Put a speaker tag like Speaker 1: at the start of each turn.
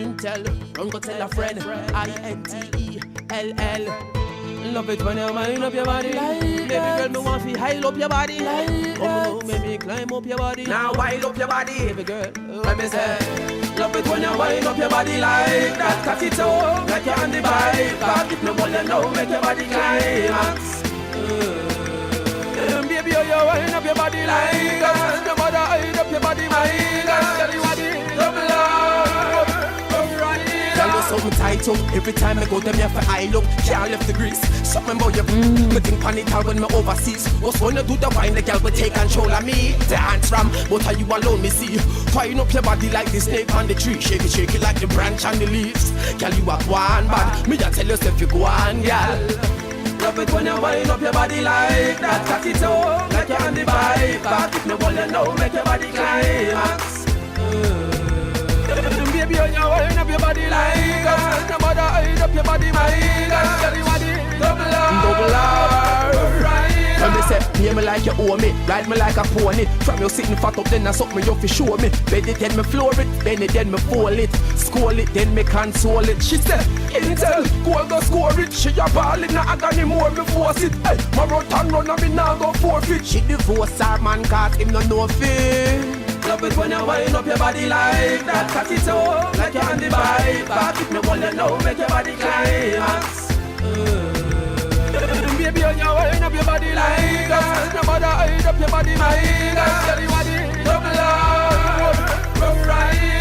Speaker 1: Intel, run go tell a friend. INTELL. Love it when you wind up your body. Baby girl, me want to high up your body. Come on, make me climb up your body. Now wind up your body, baby girl. Let me say, love it when you wind up your body like that. Cock it up like you're on the bike. Back if no more you know, make your body climax. Baby, oh, you wind up your body like that. No matter wind up your body, my God. Tell you what it double up. Tell you something tight up. Every time I go them here for eye look. Can't left the grease. Something about you. Me think on it all when me overseas. What's when you do the wine, the girl will take control of me. Dance from, but are you alone me see? Wind up your body like the snake on the tree. Shake it like the branch and the leaves. Girl, you are one bad. Me just tell yourself you go on, girl. Love it when you wind up your body like that. Cock it up like you're on the bike. Back if no one you know, make your body climax. Baby, when you wind up your body like that. No matter wind up your body, my God. Tell you what it double R. When me say, pay me like you owe me, ride me like a pony. From you sitting fat up, then I suck me, you fi show me. Bend it, then me floor it, bend it, then me fold it. Score it, then me console it. She said, Intel, go score it. She a ball in, I got any more, me force it. Hey, my run and run, and me now go forfeit. She divorce her man, cause him no know fear. Love it when you wind up your body like that. Cock it up like you're on the bike. Back if me want you know, make your body climax. Baby, when you wind up your body like that. No matter wind up your body, my God. Tell you what it double up, rough ride.